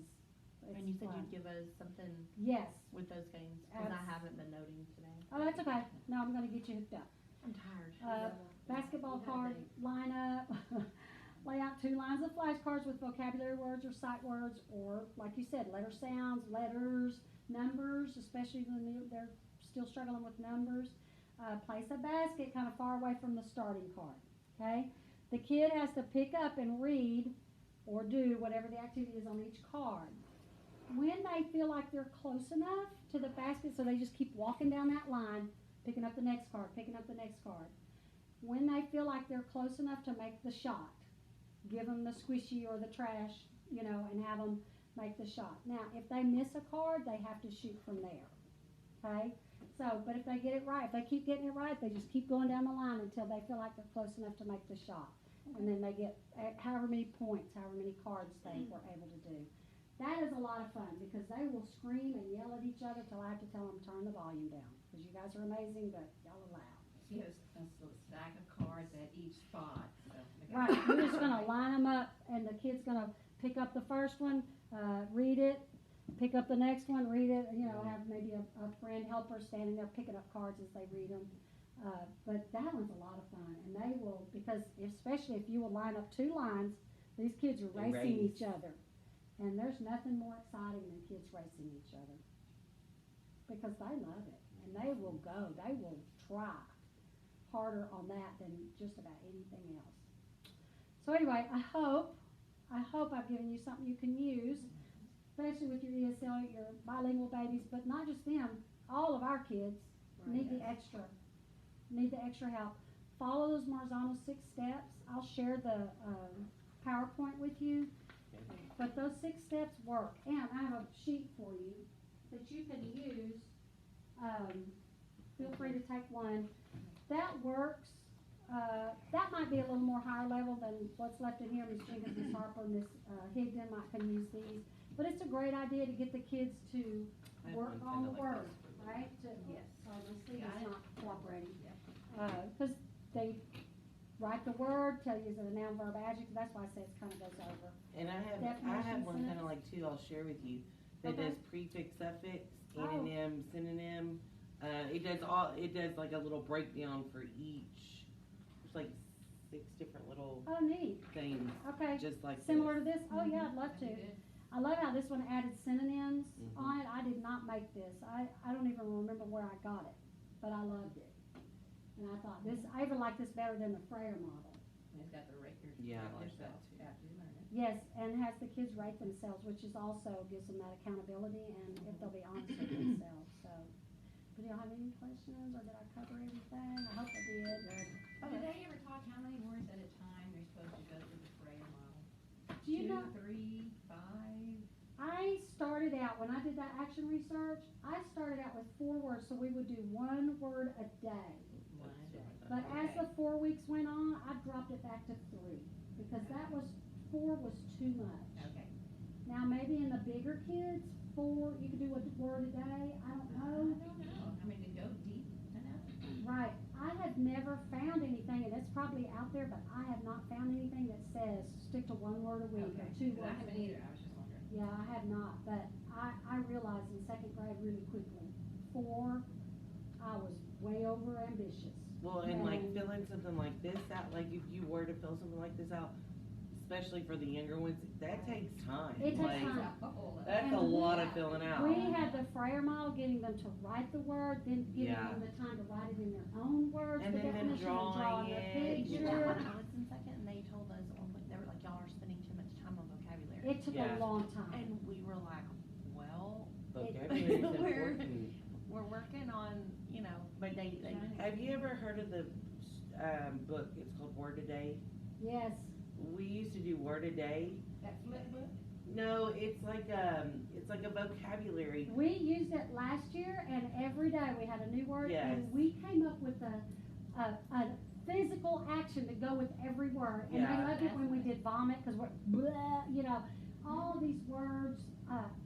S1: it's
S4: And you said
S1: fun.
S4: you'd give us something
S1: Yes.
S4: with those games, cause I
S1: Abs-
S4: haven't been noting today.
S1: Oh, that's okay. No, I'm gonna get you hooked up.
S4: I'm tired.
S1: Basketball card, line up, lay out 2 lines of flashcards with vocabulary words or sight words, or like you said, letter sounds, letters, numbers, especially when they're still struggling with numbers. Place a basket kind of far away from the starting card, okay? The kid has to pick up and read or do whatever the activity is on each card. When they feel like they're close enough to the basket, so they just keep walking down that line, picking up the next card, picking up the next card. When they feel like they're close enough to make the shot, give them the squishy or the trash, and have them make the shot. Now, if they miss a card, they have to shoot from there, okay? So, but if they get it right, if they keep getting it right, they just keep going down the line until they feel like they're close enough to make the shot. And then they get however many points, however many cards they were able to do. That is a lot of fun because they will scream and yell at each other till I have to tell them turn the volume down. Because you guys are amazing, but y'all are loud.
S2: She has a stack of cards at each spot, so. they
S1: Right,
S2: got-
S1: we're just gonna line them up and the kid's gonna pick up the first one, read it, pick up the next one, read it, have maybe a friend helper standing there picking up cards as they read them. But that one's a lot of fun, and they will, because especially if you will line up 2 lines, these kids are
S3: They
S1: racing
S3: race.
S1: each other. And there's nothing more exciting than kids racing each other. Because they love it, and they will try harder on that than just about anything else. So anyway, I hope I've given you something you can use, especially with your ESL, your bilingual babies, but not just them, all of our kids need the extra help. Follow those Marzano 6 steps. I'll share the PowerPoint with you, but those 6 steps work. And I have a sheet for you that you can use. Feel free to take one. That works. That might be a little more higher level than what's left in here. Ms. Jenkins, Ms. Harper, Ms. Higdon might can use these. But it's a great idea to get the kids to
S3: I have
S1: work
S3: one
S1: on the
S3: kinda like
S1: word,
S3: this.
S1: right?
S2: Yes.
S1: Sorry, my sleeve
S2: Got
S1: is
S2: it.
S1: not cooperating. Because they write the word, tell you is it a noun, verb, adjective. That's why I say it kind of goes over.
S3: And I have
S1: Definition,
S3: one kind
S1: sentence.
S3: of like too. I'll share with you that
S1: Okay.
S3: does prefix, suffix,
S1: Oh.
S3: anonym, synonym. It does like a little breakdown for each. There's like 6 different little
S1: Oh, neat.
S3: things,
S1: Okay.
S3: just like
S1: Similar
S3: this.
S1: to this? Oh, yeah, I'd love to.
S2: Good.
S1: I love how this one added synonyms
S3: Mhm.
S1: on it. I did not make this. I don't even remember where I got it, but I loved it. And I thought I even like this better than the Freyer model.
S2: And it's got the record.
S3: Yeah, I like
S2: yourself.
S3: that too.
S2: After you learn it.
S1: Yes, and has the kids rate themselves, which is also gives them that accountability and if they'll be honest with themselves. So, do y'all have any questions or did I cover everything? I hope I did.
S2: Did they ever talk how many words at a time you're supposed to go through the Freyer model?
S1: Do you
S2: 2,
S1: know?
S2: 3, 5?
S1: I started out, when I did that action research, I started out with 4 words, so we would do 1 word a day.
S2: One a day.
S1: But as the 4 weeks went on, I dropped it back to 3, because 4 was too much.
S2: Okay.
S1: Now, maybe in the bigger kids, 4, you could do a word a day, I don't
S2: I
S1: know.
S2: don't know. I mean, to go deep enough.
S1: Right, I have never found anything, and it's probably out there, but I have not found anything that says stick to 1 word a week or
S2: Okay.
S1: 2
S2: 'Cause I
S1: words a
S2: haven't
S1: week.
S2: either, I was just wondering.
S1: Yeah, I have not, but I realized in 2nd grade really quickly, 4, I was way over ambitious.
S3: Well, and like
S1: And-
S3: filling something like this out, like if you were to fill something like this out, especially for the younger ones, that takes time.
S1: It takes
S3: Like,
S1: time.
S3: That's
S1: And
S3: a lot of filling out.
S1: We had the Freyer model, getting them to write the word, then giving
S3: Yeah.
S1: them the time to write it in their own words,
S3: And
S1: the
S3: then them
S1: definition, and drawing
S3: drawing
S1: the
S3: it,
S4: We did
S1: picture.
S4: that one at Allison second, and they told us at one point, they were like, y'all are spending too much time on vocabulary.
S1: It took a
S3: Yeah.
S1: long time.
S4: And we were like, well,
S3: Vocabulary is
S4: We're-
S3: important.
S4: we're working on, but they
S3: Have you ever heard of the book? It's called Word a Day.
S1: Yes,
S3: We used to do Word a Day.
S2: That flip book?
S3: No, it's like a vocabulary.
S1: we used it last year, and every day we had a new word,
S3: Yes.
S1: and we came up with a physical action to go with every word. And
S3: Yeah.
S1: they loved it when we did vomit, cause we're, blah, you know, all these words,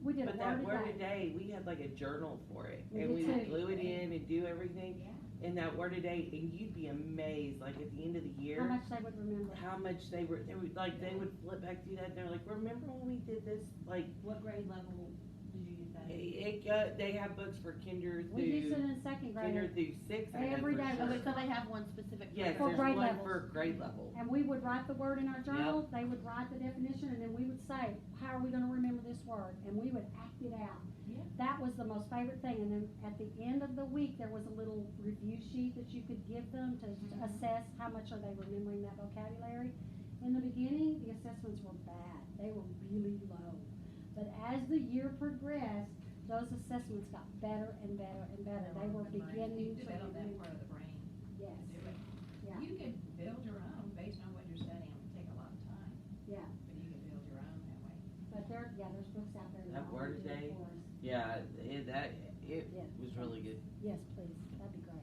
S1: we did
S3: But
S1: a
S3: that
S1: word
S3: word
S1: a
S3: a
S1: day.
S3: day, we had like a journal for it,
S1: We
S3: and
S1: did
S3: we
S1: too.
S3: would glue it in and do everything.
S2: Yeah.
S3: And that word a day, and you'd be amazed, like at the end of the
S1: How
S3: year,
S1: much they would remember.
S3: how much they would like, they would flip back through that, and they're like, remember when we did this, like,
S2: What grade level did you use that?
S3: they have books for kinder
S1: We used it
S3: through,
S1: in second
S3: kinder
S1: grade,
S3: through 6, I know
S1: Every
S3: for
S1: day.
S3: sure.
S4: Okay, so they have one specific.
S3: Yes,
S1: For
S3: there's
S1: grade
S3: one
S1: levels.
S3: for grade level.
S1: and we would write the word in our journal, they would write the definition, and then we would say, how are we gonna remember this word? And we would act it out.
S2: Yeah.
S1: That was the most favorite thing, and then at the end of the week, there was a little review sheet that you could give them to assess how much are they remembering that vocabulary. In the beginning, the assessments were bad, they were really low. But as the year progressed, those assessments got better and better and better. They were beginning
S2: You
S1: to
S2: develop that
S1: remember.
S2: part of the brain
S1: Yes,
S2: to do it.
S1: Yeah.
S2: You could build your own based on what you're studying, it would take a lot of time,
S1: yeah,
S2: but you could build your own that way.
S1: but there's books out there.
S3: That
S1: now
S3: word a
S1: do it
S3: day?
S1: for us.
S3: Yeah, it
S1: Yeah.
S3: was really good.
S1: Yes, please, that'd be great.